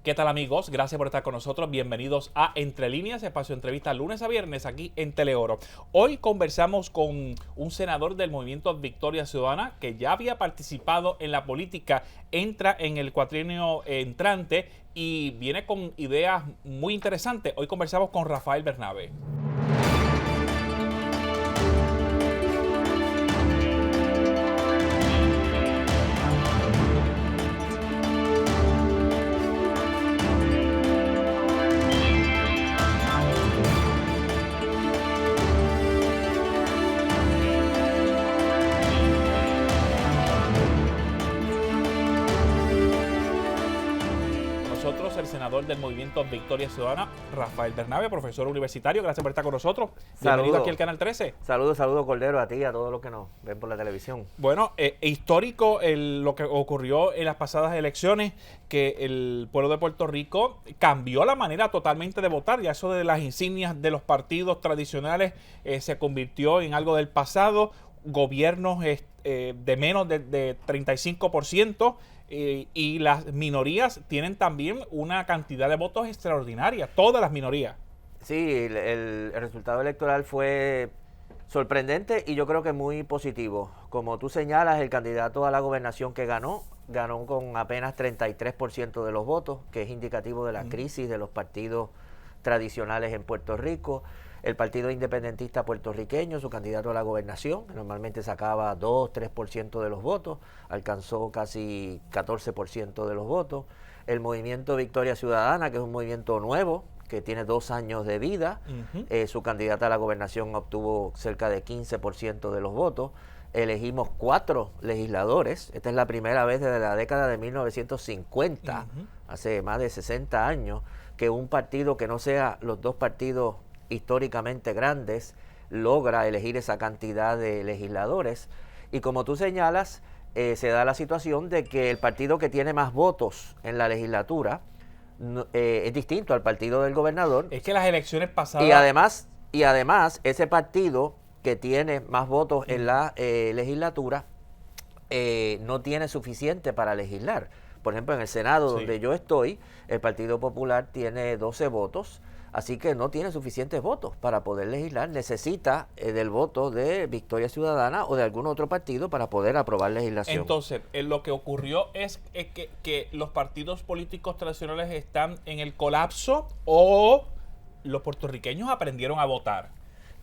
¿Qué tal, amigos? Gracias por estar con nosotros. Bienvenidos a Entre Líneas, espacio de entrevista lunes a viernes aquí en Teleoro. Hoy conversamos con un senador del movimiento Victoria Ciudadana que ya había participado en la política, entra en el cuatrienio entrante y viene con ideas muy interesantes. Hoy conversamos con Rafael Bernabe. El senador del movimiento Victoria Ciudadana, Rafael Bernabe, profesor universitario. Gracias por estar con nosotros. Bienvenido aquí al Canal 13. Saludos, Cordero, a ti y a todos los que nos ven por la televisión. Bueno, histórico lo que ocurrió en las pasadas elecciones, que el pueblo de Puerto Rico cambió la manera totalmente de votar. Ya eso de las insignias de los partidos tradicionales se convirtió en algo del pasado. Gobiernos de menos de 35%. Y las minorías tienen también una cantidad de votos extraordinaria, todas las minorías. Sí, el resultado electoral fue sorprendente y yo creo que muy positivo. Como tú señalas, el candidato a la gobernación que ganó con apenas 33% de los votos, que es indicativo de la crisis de los partidos tradicionales en Puerto Rico. El Partido Independentista Puertorriqueño, su candidato a la gobernación, que normalmente sacaba 2-3% de los votos, alcanzó casi 14% de los votos. El Movimiento Victoria Ciudadana, que es un movimiento nuevo, que tiene 2 años de vida, su candidata a la gobernación obtuvo cerca de 15% de los votos. Elegimos 4 legisladores. Esta es la primera vez desde la década de 1950, hace más de 60 años, que un partido que no sea los 2 partidos históricamente grandes logra elegir esa cantidad de legisladores. Y como tú señalas, se da la situación de que el partido que tiene más votos en la legislatura es distinto al partido del gobernador. Es que las elecciones pasadas... Y además ese partido que tiene más votos en la legislatura no tiene suficiente para legislar. Por ejemplo, en el Senado, donde yo estoy, el Partido Popular tiene 12 votos, así que no tiene suficientes votos para poder legislar. Necesita del voto de Victoria Ciudadana o de algún otro partido para poder aprobar legislación. Entonces, lo que ocurrió es que los partidos políticos tradicionales están en el colapso, o los puertorriqueños aprendieron a votar.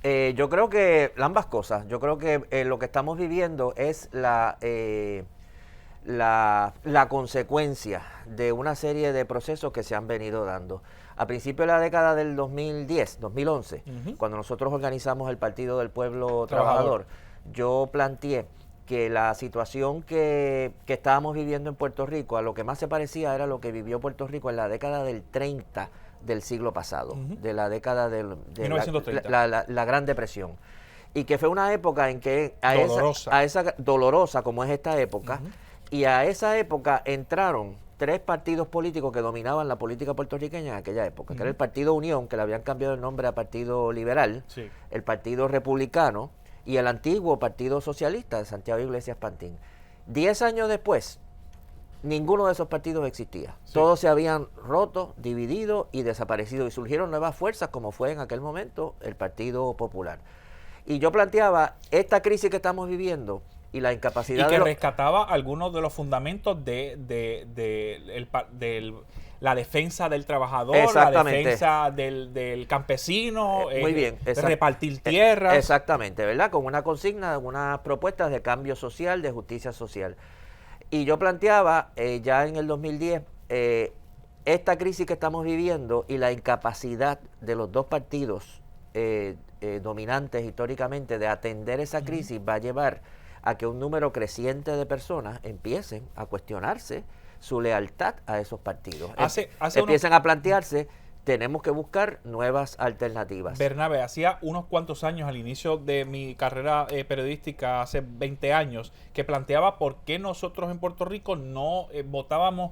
Yo creo que ambas cosas. Yo creo que lo que estamos viviendo es la consecuencia de una serie de procesos que se han venido dando. A principios de la década del 2011, cuando nosotros organizamos el Partido del Pueblo Trabajador, yo planteé que la situación que estábamos viviendo en Puerto Rico, a lo que más se parecía era lo que vivió Puerto Rico en la década del 30 del siglo pasado, de la década de 1930. La Gran Depresión. Y que fue una época en que dolorosa como es esta época, y a esa época entraron 3 partidos políticos que dominaban la política puertorriqueña en aquella época, que era el Partido Unión, que le habían cambiado el nombre a Partido Liberal, el Partido Republicano y el antiguo Partido Socialista de Santiago Iglesias Pantín. 10 años después, ninguno de esos partidos existía. Todos se habían roto, dividido y desaparecido, y surgieron nuevas fuerzas, como fue en aquel momento el Partido Popular. Y yo planteaba, esta crisis que estamos viviendo y la incapacidad... Y que rescataba algunos de los fundamentos de la defensa del trabajador, la defensa del campesino, muy bien, de repartir tierras. Exactamente, ¿verdad? Con una consigna, unas propuestas de cambio social, de justicia social. Y yo planteaba ya en el 2010, esta crisis que estamos viviendo y la incapacidad de los 2 partidos dominantes históricamente de atender esa crisis va a llevar a que un número creciente a empiecen a cuestionarse su lealtad a esos partidos. Empiezan a plantearse, tenemos que buscar nuevas alternativas. Bernabe, hacía unos cuantos años, al inicio de mi carrera periodística, hace 20 años, que planteaba por qué nosotros en Puerto Rico no votábamos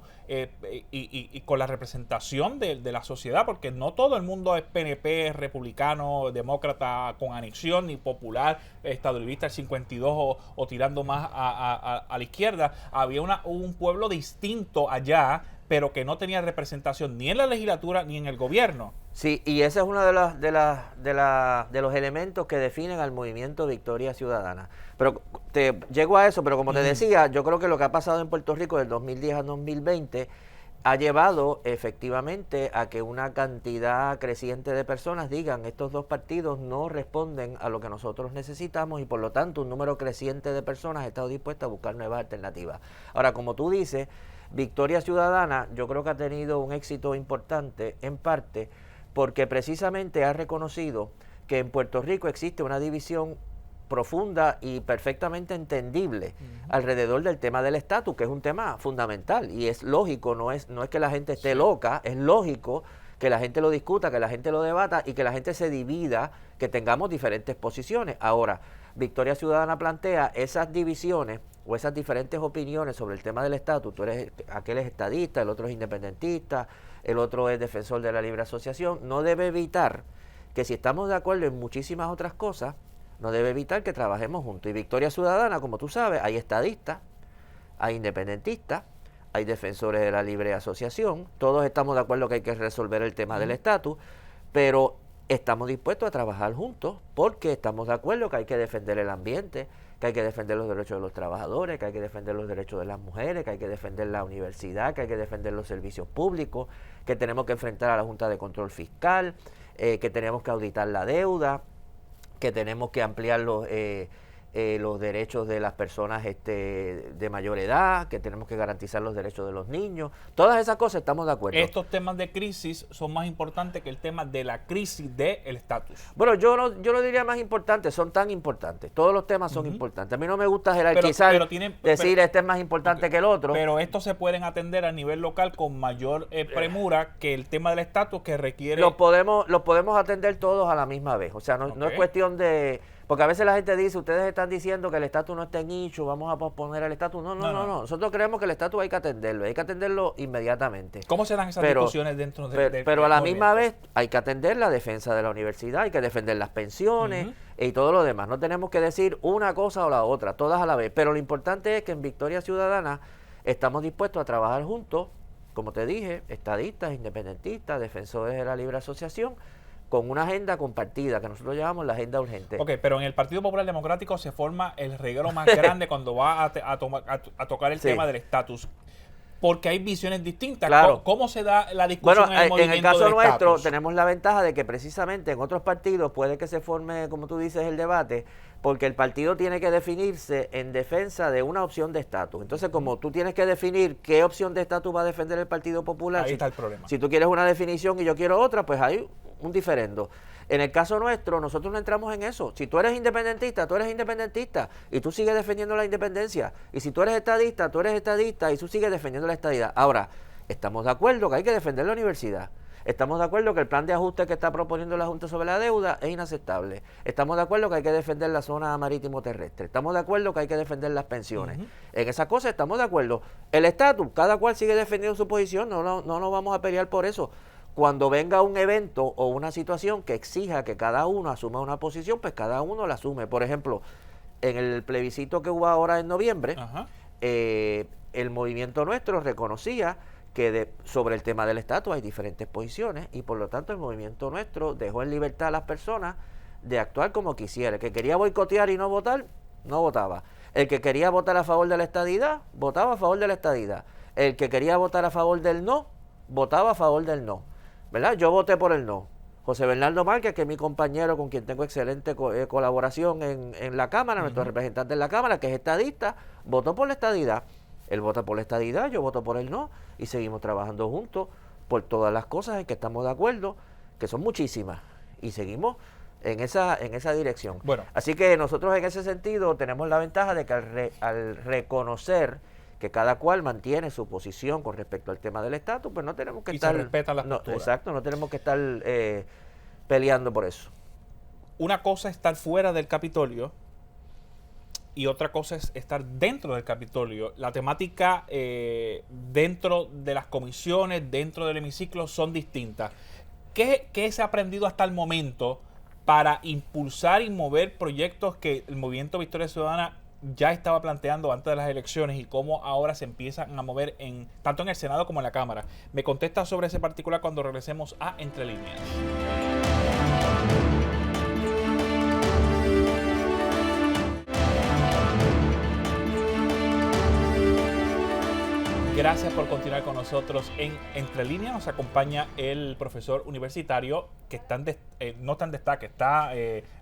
y con la representación de la sociedad, porque no todo el mundo es PNP, republicano, demócrata con anexión, ni popular, estadolibista el 52 o tirando más a la izquierda. Había un pueblo distinto allá, pero que no tenía representación ni en la legislatura ni en el gobierno. Sí, y ese es uno de los elementos que definen al movimiento Victoria Ciudadana. Pero te llego a eso, pero como te decía, yo creo que lo que ha pasado en Puerto Rico del 2010 a 2020 ha llevado efectivamente a que una cantidad creciente de personas digan estos dos partidos no responden a lo que nosotros necesitamos y por lo tanto un número creciente de personas ha estado dispuesto a buscar nuevas alternativas. Ahora, como tú dices, Victoria Ciudadana yo creo que ha tenido un éxito importante en parte porque precisamente ha reconocido que en Puerto Rico existe una división profunda y perfectamente entendible alrededor del tema del estatus, que es un tema fundamental y es lógico, no es que la gente esté loca, es lógico que la gente lo discuta, que la gente lo debata y que la gente se divida, que tengamos diferentes posiciones. Ahora, Victoria Ciudadana plantea esas divisiones o esas diferentes opiniones sobre el tema del estatus. Aquel es estadista, el otro es independentista, el otro es defensor de la libre asociación. No debe evitar que si estamos de acuerdo en muchísimas otras cosas, no debe evitar que trabajemos juntos. Y Victoria Ciudadana, como tú sabes, hay estadistas, hay independentistas, hay defensores de la libre asociación. Todos estamos de acuerdo que hay que resolver el tema del estatus, pero estamos dispuestos a trabajar juntos porque estamos de acuerdo que hay que defender el ambiente, que hay que defender los derechos de los trabajadores, que hay que defender los derechos de las mujeres, que hay que defender la universidad, que hay que defender los servicios públicos, que tenemos que enfrentar a la Junta de Control Fiscal, que tenemos que auditar la deuda, que tenemos que ampliar los derechos de las personas de mayor edad, que tenemos que garantizar los derechos de los niños. Todas esas cosas estamos de acuerdo. Estos temas de crisis son más importantes que el tema de la crisis del estatus. Bueno, yo no diría más importantes, son tan importantes. Todos los temas son importantes. A mí no me gusta jerarquizar, decir este es más importante que el otro. Pero estos se pueden atender a nivel local con mayor premura que el tema del estatus que requiere... Los podemos atender todos a la misma vez. O sea, no es cuestión de... Porque a veces la gente dice, ustedes están diciendo que el estatus no está en nicho, vamos a posponer el estatus. No. Nosotros creemos que el estatus hay que atenderlo inmediatamente. ¿Cómo se dan esas discusiones dentro de Pero a la misma vez hay que atender la defensa de la universidad, hay que defender las pensiones y todo lo demás. No tenemos que decir una cosa o la otra, todas a la vez. Pero lo importante es que en Victoria Ciudadana estamos dispuestos a trabajar juntos, como te dije, estadistas, independentistas, defensores de la libre asociación, con una agenda compartida, que nosotros llamamos la agenda urgente. Ok, pero en el Partido Popular Democrático se forma el reguero más grande cuando va a tocar el tema del estatus. Porque hay visiones distintas. Claro. ¿Cómo se da la discusión en el movimiento en el caso del nuestro estatus? tenemos la ventaja de que precisamente en otros partidos puede que se forme, como tú dices, el debate, porque el partido tiene que definirse en defensa de una opción de estatus. Entonces, como tú tienes que definir qué opción de estatus va a defender el Partido Popular, ahí está el problema. Si tú quieres una definición y yo quiero otra, pues hay un diferendo. En el caso nuestro, nosotros no entramos en eso. Si tú eres independentista, tú eres independentista y tú sigues defendiendo la independencia. Y si tú eres estadista, tú eres estadista y tú sigues defendiendo la estadidad. Ahora, estamos de acuerdo que hay que defender la universidad. Estamos de acuerdo que el plan de ajuste que está proponiendo la Junta sobre la deuda es inaceptable. Estamos de acuerdo que hay que defender la zona marítimo terrestre. Estamos de acuerdo que hay que defender las pensiones. En esas cosas estamos de acuerdo. El estatus, cada cual sigue defendiendo su posición, no nos vamos a pelear por eso. Cuando venga un evento o una situación que exija que cada uno asuma una posición, pues cada uno la asume. Por ejemplo, en el plebiscito que hubo ahora en noviembre, el movimiento nuestro reconocía que sobre el tema del estatus hay diferentes posiciones y por lo tanto el movimiento nuestro dejó en libertad a las personas de actuar como quisiera. El que quería boicotear y no votar, no votaba. El que quería votar a favor de la estadidad, votaba a favor de la estadidad. El que quería votar a favor del no, votaba a favor del no. ¿Verdad? Yo voté por el no. José Bernardo Márquez, que es mi compañero con quien tengo excelente colaboración en la Cámara, nuestro representante en la Cámara, que es estadista, votó por la estadidad. Él vota por la estadidad, yo voto por el no, y seguimos trabajando juntos por todas las cosas en que estamos de acuerdo, que son muchísimas, y seguimos en esa dirección. Bueno. Así que nosotros en ese sentido tenemos la ventaja de que al reconocer que cada cual mantiene su posición con respecto al tema del estatus, pues no tenemos que estar... se respeta la postura. Exacto, no tenemos que estar peleando por eso. Una cosa es estar fuera del Capitolio y otra cosa es estar dentro del Capitolio. La temática dentro de las comisiones, dentro del hemiciclo, son distintas. ¿Qué se ha aprendido hasta el momento para impulsar y mover proyectos que el Movimiento Victoria Ciudadana ya estaba planteando antes de las elecciones y cómo ahora se empiezan a mover tanto en el Senado como en la Cámara. Me contesta sobre ese particular cuando regresemos a Entre Líneas. Gracias por continuar con nosotros en Entre Líneas. Nos acompaña el profesor universitario que está no está en destaque, está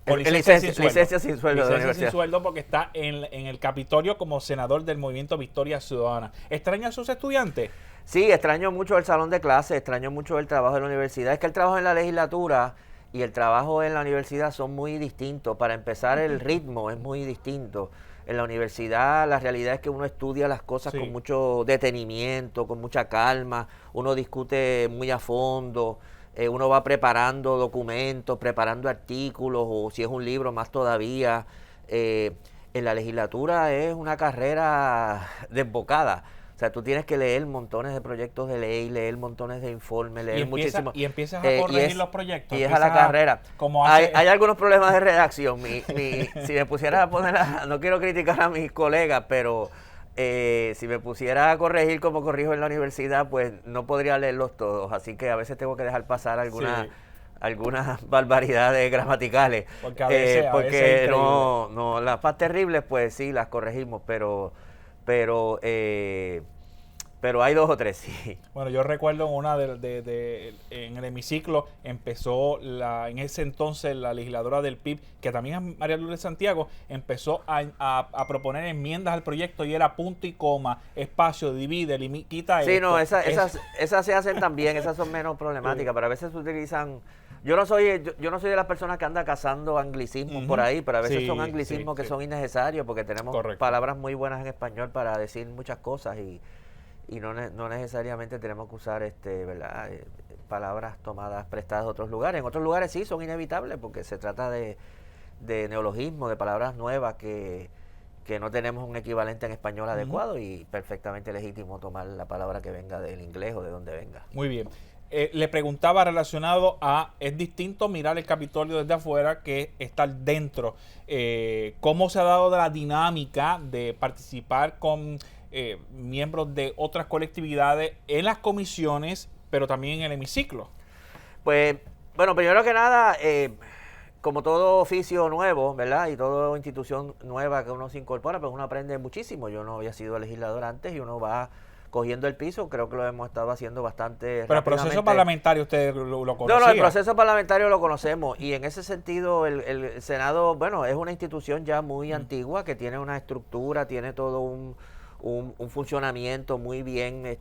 con licencia sin sueldo. Licencia sin sueldo de la Licencia sin universidad. sueldo porque está en el Capitolio como senador del movimiento Victoria Ciudadana. ¿Extraña a sus estudiantes? Sí, extraño mucho el salón de clases, extraño mucho el trabajo de la universidad. Es que el trabajo en la legislatura y el trabajo en la universidad son muy distintos. Para empezar, el ritmo es muy distinto. En la universidad la realidad es que uno estudia las cosas con mucho detenimiento, con mucha calma, uno discute muy a fondo, uno va preparando documentos, preparando artículos, o si es un libro más todavía. En la legislatura es una carrera desbocada. O sea, tú tienes que leer montones de proyectos de ley, leer montones de informes, leer muchísimo. Y empiezas a corregir los proyectos. Y es a la carrera. Hay algunos problemas de redacción. Si me pusiera a poner, no quiero criticar a mis colegas, pero si me pusiera a corregir como corrijo en la universidad, pues no podría leerlos todos. Así que a veces tengo que dejar pasar algunas barbaridades gramaticales. Porque a veces no, las más terribles, pues sí, las corregimos, pero hay dos o tres, sí. Bueno, yo recuerdo en el hemiciclo empezó en ese entonces la legisladora del PIB, que también es María Lourdes Santiago, empezó a proponer enmiendas al proyecto y era punto y coma, espacio, divide, quita esto. Sí, no, esas se hacen también, esas son menos problemáticas, pero a veces se utilizan. Yo no soy de las personas que anda cazando anglicismos por ahí, pero a veces son anglicismos que son innecesarios porque tenemos palabras muy buenas en español para decir muchas cosas y no necesariamente tenemos que usar ¿verdad? Palabras tomadas prestadas de otros lugares. En otros lugares sí son inevitables porque se trata de neologismo, de palabras nuevas que no tenemos un equivalente en español adecuado y perfectamente legítimo tomar la palabra que venga del inglés o de donde venga. Muy bien. Le preguntaba relacionado es distinto mirar el Capitolio desde afuera que estar dentro. ¿Cómo se ha dado la dinámica de participar con miembros de otras colectividades en las comisiones, pero también en el hemiciclo? Pues, bueno, primero que nada, como todo oficio nuevo, ¿verdad? Y toda institución nueva que uno se incorpora, pues uno aprende muchísimo. Yo no había sido legislador antes y uno va cogiendo el piso, creo que lo hemos estado haciendo bastante Pero el proceso parlamentario usted lo conocía. No, el proceso parlamentario lo conocemos y en ese sentido el Senado, bueno, es una institución ya muy antigua que tiene una estructura, tiene todo un funcionamiento muy bien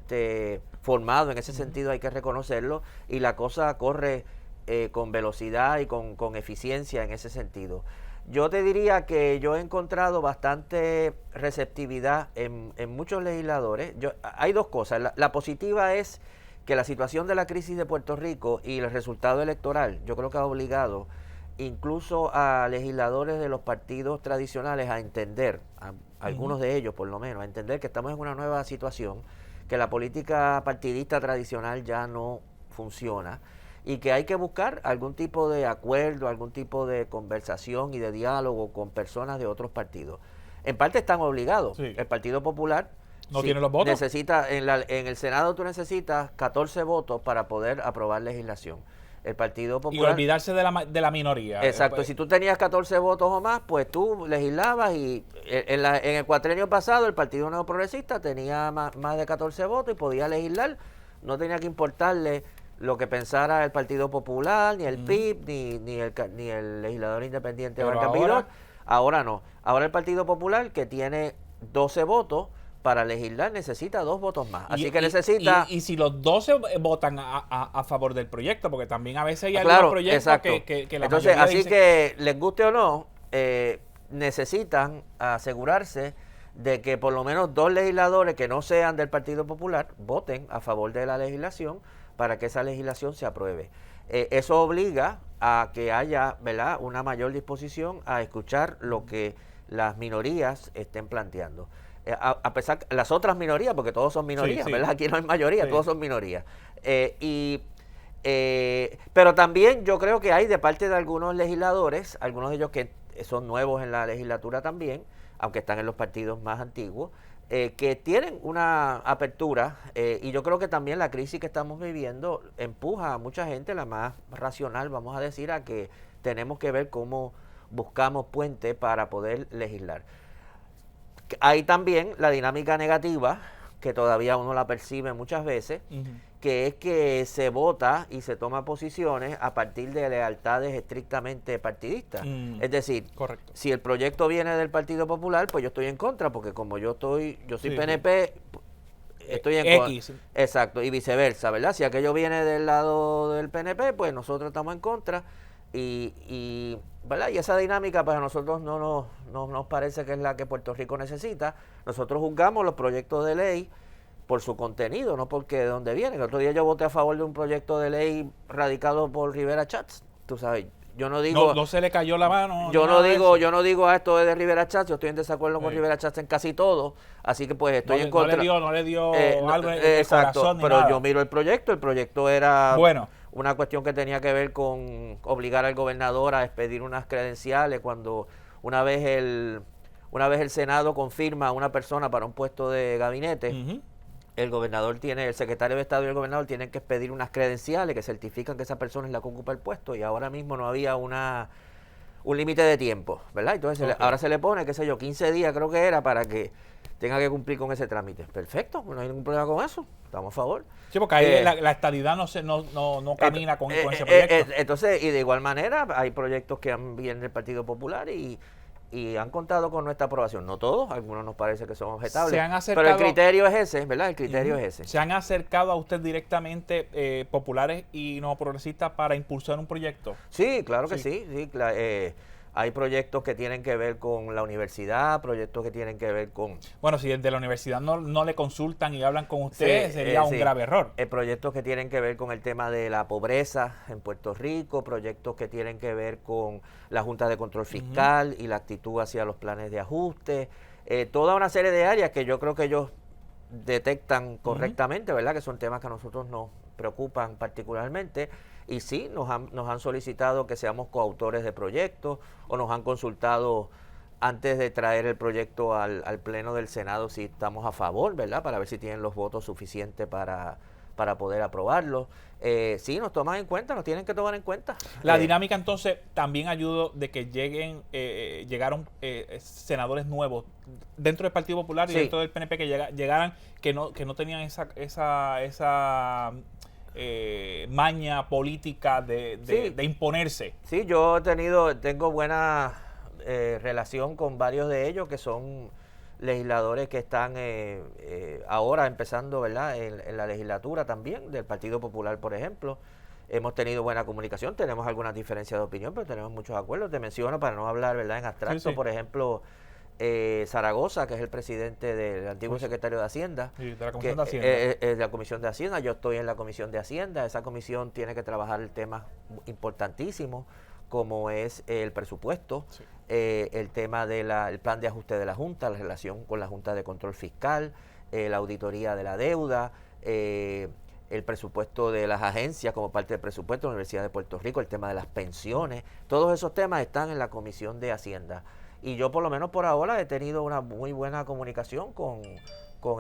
formado, en ese sentido hay que reconocerlo y la cosa corre con velocidad y con eficiencia en ese sentido. Yo te diría que yo he encontrado bastante receptividad en muchos legisladores. Hay dos cosas. La positiva es que la situación de la crisis de Puerto Rico y el resultado electoral, yo creo que ha obligado incluso a legisladores de los partidos tradicionales a entender, a algunos de ellos por lo menos, a entender que estamos en una nueva situación, que la política partidista tradicional ya no funciona y que hay que buscar algún tipo de acuerdo, algún tipo de conversación y de diálogo con personas de otros partidos. En parte están obligados. Sí. El Partido Popular no tiene los votos. Necesita, en el Senado tú necesitas 14 votos para poder aprobar legislación. El Partido Popular... Y olvidarse de la minoría. Exacto. Si tú tenías 14 votos o más, pues tú legislabas y en el cuatrenio pasado el Partido Nuevo Progresista tenía más de 14 votos y podía legislar. No tenía que importarle lo que pensara el Partido Popular, ni el PIB, ni el legislador independiente de Barcapidor. Ahora no. Ahora el Partido Popular, que tiene 12 votos, para legislar necesita 2 votos más. Así que necesita... Y si los 12 votan a favor del proyecto, porque también a veces hay algunos proyectos que la Entonces, mayoría así dice... que les guste o no, necesitan asegurarse de que por lo menos 2 legisladores que no sean del Partido Popular voten a favor de la legislación para que esa legislación se apruebe. Eso obliga a que haya, ¿verdad?, una mayor disposición a escuchar lo que las minorías estén planteando. A pesar las otras minorías, porque todos son minorías, sí, ¿verdad? Aquí no hay mayoría, todos son minorías. Pero también yo creo que hay de parte de algunos legisladores, algunos de ellos que son nuevos en la legislatura también, aunque están en los partidos más antiguos, que tienen una apertura, y yo creo que también la crisis que estamos viviendo empuja a mucha gente, la más racional, vamos a decir, a que tenemos que ver cómo buscamos puentes para poder legislar. Hay también la dinámica negativa, que todavía uno la percibe muchas veces, que es que se vota y se toma posiciones a partir de lealtades estrictamente partidistas. Es decir, correcto. Si el proyecto viene del Partido Popular, pues yo estoy en contra, porque como yo soy PNP, estoy en contra. Exacto, y viceversa, ¿verdad? Si aquello viene del lado del PNP, pues nosotros estamos en contra. ¿Verdad? Y esa dinámica pues a nosotros no nos parece que es la que Puerto Rico necesita. Nosotros juzgamos los proyectos de ley por su contenido, no porque de dónde viene. El otro día yo voté a favor de un proyecto de ley radicado por Rivera Chats. Tú sabes, yo no digo... No se le cayó la mano. Yo no digo esto es de Rivera Chats, yo estoy en desacuerdo con Rivera Chats en casi todo, así que pues estoy en contra. No le dio algo en el exacto, corazón ni pero nada. yo miro el proyecto era... Bueno. Una cuestión que tenía que ver con obligar al gobernador a expedir unas credenciales cuando una vez el Senado confirma a una persona para un puesto de gabinete, el secretario de Estado y el gobernador tienen que expedir unas credenciales que certifican que esa persona es la que ocupa el puesto, y ahora mismo no había un límite de tiempo, ¿verdad? Entonces ahora se le pone, 15 días creo que era, para que tenga que cumplir con ese trámite. Perfecto, no hay ningún problema con eso, estamos a favor. Sí, porque ahí la estadidad no camina con ese proyecto. Entonces, y de igual manera, hay proyectos que vienen del Partido Popular y han contado con nuestra aprobación. No todos, algunos nos parece que son objetables. Pero el criterio es ese, ¿verdad? El criterio es ese. ¿Se han acercado a usted directamente populares y no progresistas para impulsar un proyecto? Sí, claro que sí. Hay proyectos que tienen que ver con la universidad, proyectos que tienen que ver con... Bueno, si desde la universidad no le consultan y hablan con usted, sería un grave error. Proyectos que tienen que ver con el tema de la pobreza en Puerto Rico, proyectos que tienen que ver con la Junta de Control Fiscal y la actitud hacia los planes de ajuste. Toda una serie de áreas que yo creo que ellos detectan correctamente, ¿verdad? Que son temas que a nosotros nos preocupan particularmente. Y sí, nos han solicitado que seamos coautores de proyectos, o nos han consultado antes de traer el proyecto al Pleno del Senado si estamos a favor, ¿verdad? Para ver si tienen los votos suficientes para poder aprobarlo. Sí, nos toman en cuenta, nos tienen que tomar en cuenta. La dinámica entonces también ayudó de que llegaron senadores nuevos dentro del Partido Popular y dentro del PNP, que llegaran, que no tenían esa maña política de imponerse. Sí, yo tengo buena relación con varios de ellos, que son legisladores que están ahora empezando, ¿verdad?, en la legislatura también, del Partido Popular, por ejemplo. Hemos tenido buena comunicación, tenemos algunas diferencias de opinión, pero tenemos muchos acuerdos. Te menciono, para no hablar, ¿verdad?, en abstracto, por ejemplo, Zaragoza, que es el presidente del antiguo secretario de Hacienda. Sí, de la Comisión de Hacienda. De la Comisión de Hacienda. Yo estoy en la Comisión de Hacienda. Esa comisión tiene que trabajar el tema importantísimo, como es el presupuesto, el tema del plan de ajuste de la Junta, la relación con la Junta de Control Fiscal, la auditoría de la deuda, el presupuesto de las agencias como parte del presupuesto de la Universidad de Puerto Rico, el tema de las pensiones. Todos esos temas están en la Comisión de Hacienda. Y yo, por lo menos por ahora, he tenido una muy buena comunicación con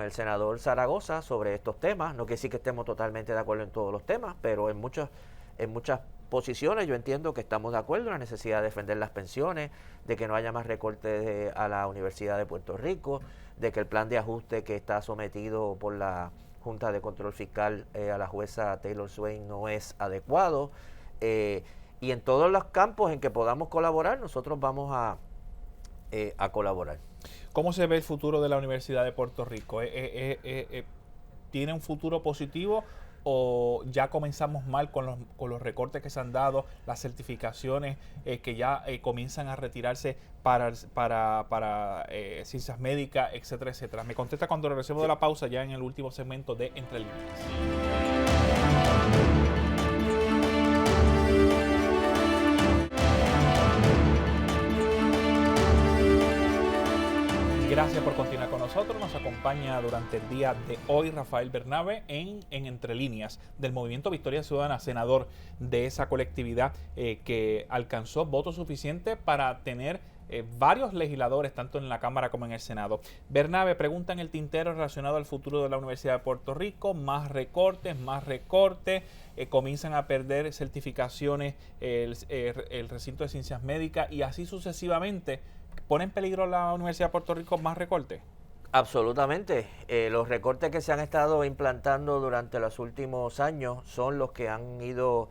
el senador Zaragoza sobre estos temas. No quiere decir que estemos totalmente de acuerdo en todos los temas, pero en muchas posiciones yo entiendo que estamos de acuerdo en la necesidad de defender las pensiones, de que no haya más recortes a la Universidad de Puerto Rico, de que el plan de ajuste que está sometido por la Junta de Control Fiscal a la jueza Taylor Swain no es adecuado. Y en todos los campos en que podamos colaborar, nosotros vamos a colaborar. ¿Cómo se ve el futuro de la Universidad de Puerto Rico? ¿Tiene un futuro positivo o ya comenzamos mal con los recortes que se han dado, las certificaciones que ya comienzan a retirarse para ciencias médicas, etcétera, etcétera? Me contesta cuando regresemos de la pausa, ya en el último segmento de Entre Líneas. Gracias por continuar con nosotros. Nos acompaña durante el día de hoy Rafael Bernabe en Entre Líneas, del Movimiento Victoria Ciudadana, senador de esa colectividad que alcanzó votos suficientes para tener varios legisladores, tanto en la Cámara como en el Senado. Bernabe, pregunta en el tintero relacionado al futuro de la Universidad de Puerto Rico, más recortes, comienzan a perder certificaciones el recinto de ciencias médicas y así sucesivamente. ¿Pone en peligro la Universidad de Puerto Rico más recortes? Absolutamente. Los recortes que se han estado implantando durante los últimos años son los que han ido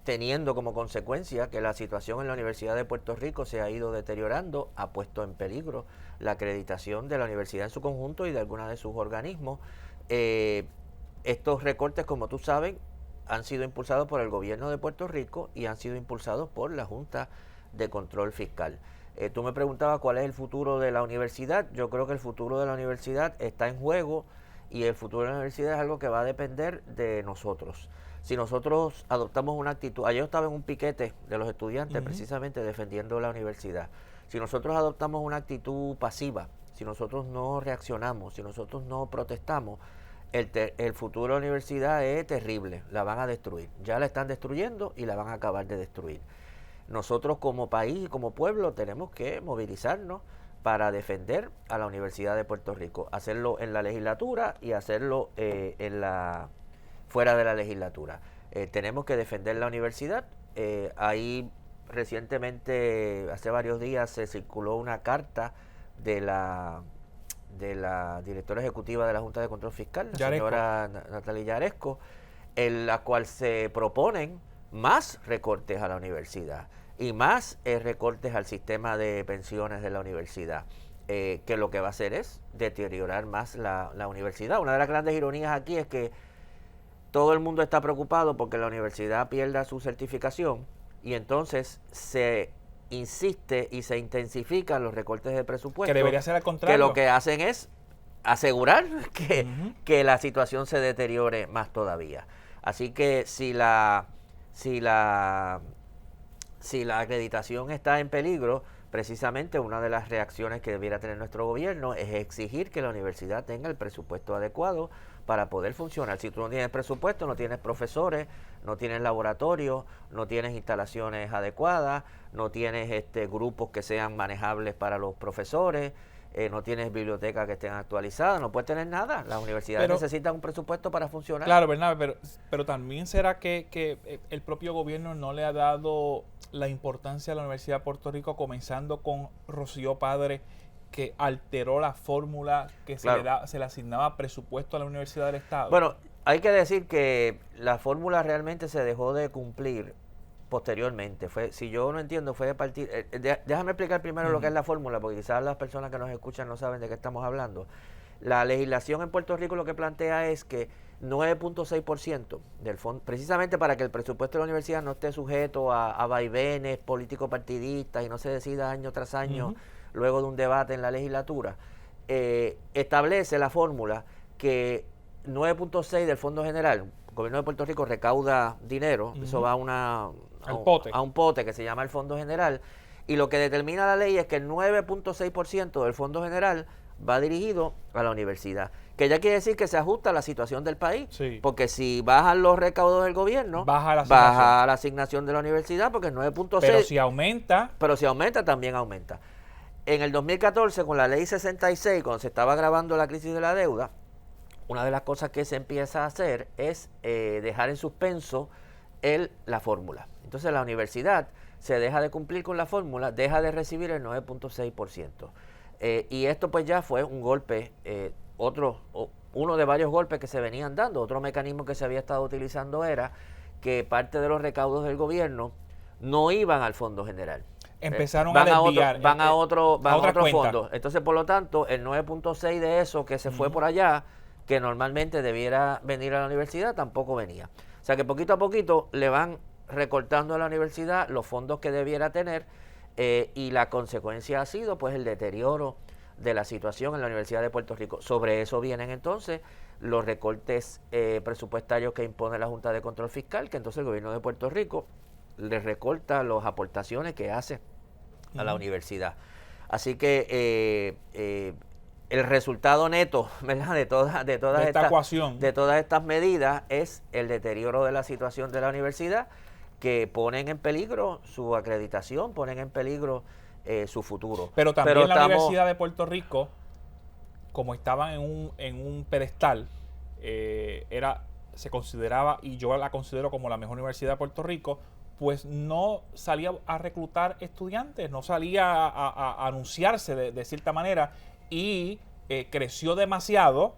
teniendo como consecuencia que la situación en la Universidad de Puerto Rico se ha ido deteriorando, ha puesto en peligro la acreditación de la universidad en su conjunto y de algunos de sus organismos. Estos recortes, como tú sabes, han sido impulsados por el gobierno de Puerto Rico y han sido impulsados por la Junta de Control Fiscal. Tú me preguntabas cuál es el futuro de la universidad. Yo creo que el futuro de la universidad está en juego y el futuro de la universidad es algo que va a depender de nosotros. Si nosotros adoptamos una actitud, ayer estaba en un piquete de los estudiantes precisamente defendiendo la universidad. Si nosotros adoptamos una actitud pasiva, si nosotros no reaccionamos, si nosotros no protestamos, el futuro de la universidad es terrible, la van a destruir. Ya la están destruyendo y la van a acabar de destruir. Nosotros como país y como pueblo tenemos que movilizarnos para defender a la Universidad de Puerto Rico, hacerlo en la legislatura y hacerlo fuera de la legislatura. Tenemos que defender la universidad. Ahí recientemente, hace varios días, se circuló una carta de la directora ejecutiva de la Junta de Control Fiscal, la señora Natalia Yaresco, en la cual se proponen más recortes a la universidad y más recortes al sistema de pensiones de la universidad, que lo que va a hacer es deteriorar más la universidad. Una de las grandes ironías aquí es que todo el mundo está preocupado porque la universidad pierda su certificación y entonces se insiste y se intensifican los recortes de presupuesto. Que debería ser al contrario. Que lo que hacen es asegurar que la situación se deteriore más todavía. Así que si la acreditación está en peligro, precisamente una de las reacciones que debiera tener nuestro gobierno es exigir que la universidad tenga el presupuesto adecuado para poder funcionar. Si tú no tienes presupuesto, no tienes profesores, no tienes laboratorios, no tienes instalaciones adecuadas, no tienes grupos que sean manejables para los profesores, no tienes bibliotecas que estén actualizadas, no puedes tener nada. Las universidades necesitan un presupuesto para funcionar. Claro, Bernabe, pero también será que el propio gobierno no le ha dado la importancia a la Universidad de Puerto Rico, comenzando con Rocío Padre, que alteró la fórmula que se le asignaba presupuesto a la Universidad del Estado. Bueno, hay que decir que la fórmula realmente se dejó de cumplir posteriormente. Si yo no entiendo, fue de partir... déjame explicar primero lo que es la fórmula, porque quizás las personas que nos escuchan no saben de qué estamos hablando. La legislación en Puerto Rico lo que plantea es que 9.6% del fondo, precisamente para que el presupuesto de la universidad no esté sujeto a vaivenes políticos partidistas y no se decida año tras año luego de un debate en la legislatura, establece la fórmula que 9.6 del Fondo General, el gobierno de Puerto Rico recauda dinero, eso va a un pote que se llama el Fondo General, y lo que determina la ley es que el 9.6% del Fondo General va dirigido a la universidad, que ya quiere decir que se ajusta a la situación del país, porque si bajan los recaudos del gobierno, baja la asignación de la universidad, porque es 9.6. Pero si aumenta, también aumenta. En el 2014, con la ley 66, cuando se estaba agravando la crisis de la deuda, una de las cosas que se empieza a hacer es dejar en suspenso la fórmula. Entonces la universidad se deja de cumplir con la fórmula, deja de recibir el 9.6%. Y esto pues ya fue un golpe, uno de varios golpes que se venían dando. Otro mecanismo que se había estado utilizando era que parte de los recaudos del gobierno no iban al Fondo General. Empezaron a desviar. Van a otro fondo. Entonces, por lo tanto, el 9.6 de eso que se fue por allá, que normalmente debiera venir a la universidad, tampoco venía. O sea que poquito a poquito le van recortando a la universidad los fondos que debiera tener, y la consecuencia ha sido pues el deterioro de la situación en la Universidad de Puerto Rico. Sobre eso vienen entonces los recortes presupuestarios que impone la Junta de Control Fiscal, que entonces el gobierno de Puerto Rico le recorta las aportaciones que hace a la universidad. Así que el resultado neto, ¿verdad?, de todas estas medidas es el deterioro de la situación de la universidad, que ponen en peligro su acreditación, ponen en peligro su futuro. Pero también la Universidad de Puerto Rico, como estaban en un pedestal, se consideraba, y yo la considero como la mejor universidad de Puerto Rico, pues no salía a reclutar estudiantes, no salía a anunciarse de cierta manera, y creció demasiado,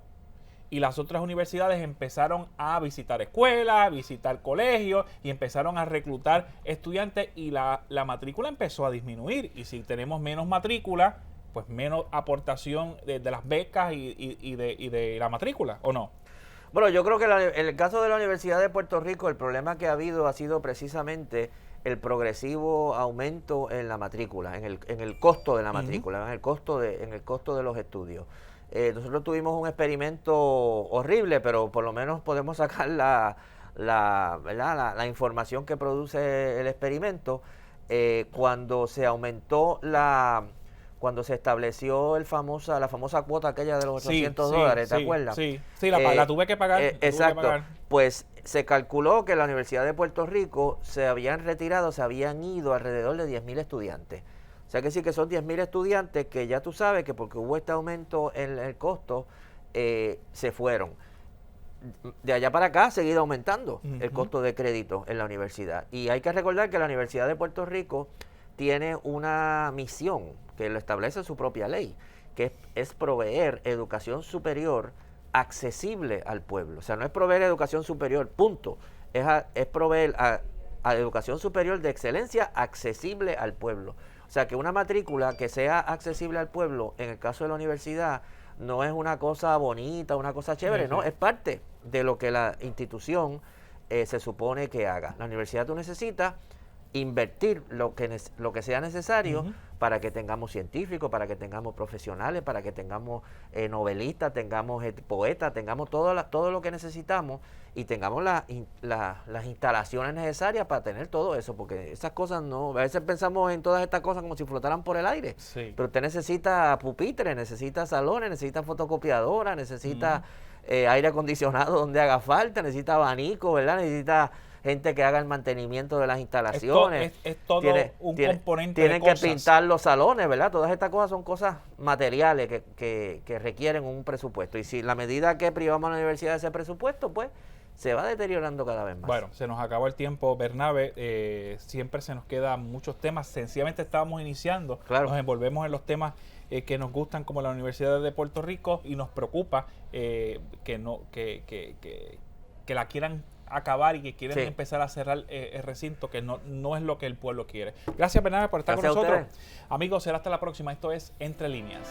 y las otras universidades empezaron a visitar escuelas, a visitar colegios, y empezaron a reclutar estudiantes, y la matrícula empezó a disminuir, y si tenemos menos matrícula, pues menos aportación de las becas y de la matrícula, ¿o no? Bueno, yo creo que en el caso de la Universidad de Puerto Rico, el problema que ha habido ha sido precisamente el progresivo aumento en la matrícula, en el costo de la matrícula, en el costo de los estudios. Nosotros tuvimos un experimento horrible, pero por lo menos podemos sacar la información que produce el experimento. Cuando se aumentó cuando se estableció la famosa cuota aquella de los $800, ¿te acuerdas? Sí, la tuve que pagar. Exacto. Pues se calculó que la Universidad de Puerto Rico se habían ido alrededor de 10,000 estudiantes. O sea que sí que son 10,000 estudiantes que ya tú sabes que porque hubo este aumento en el costo, se fueron. De allá para acá ha seguido aumentando el costo de crédito en la universidad. Y hay que recordar que la Universidad de Puerto Rico tiene una misión que lo establece su propia ley, que es proveer educación superior accesible al pueblo. O sea, no es proveer educación superior, punto. Es proveer a educación superior de excelencia accesible al pueblo. O sea, que una matrícula que sea accesible al pueblo, en el caso de la universidad, no es una cosa bonita, una cosa chévere, no, es parte de lo que la institución se supone que haga. La universidad tú necesitas invertir lo que sea necesario para que tengamos científicos, para que tengamos profesionales, para que tengamos novelistas, tengamos poetas, tengamos todo lo que necesitamos y tengamos las instalaciones necesarias para tener todo eso, porque esas cosas no, a veces pensamos en todas estas cosas como si flotaran por el aire, pero usted necesita pupitres, necesita salones, necesita fotocopiadoras, necesita aire acondicionado donde haga falta, necesita abanico, ¿verdad? Necesita gente que haga el mantenimiento de las instalaciones. Es todo un componente tienen de cosas. que pintar los salones, ¿verdad? Todas estas cosas son cosas materiales que requieren un presupuesto. Y si la medida que privamos a la universidad de ese presupuesto, pues se va deteriorando cada vez más. Bueno, se nos acabó el tiempo, Bernabe. Siempre se nos quedan muchos temas. Sencillamente estábamos iniciando. Claro. Nos envolvemos en los temas que nos gustan, como la Universidad de Puerto Rico, y nos preocupa que la quieran acabar y que quieren empezar a cerrar el recinto, que no es lo que el pueblo quiere. Gracias, Bernabe, por estar con nosotros. Amigos, será hasta la próxima. Esto es Entre Líneas.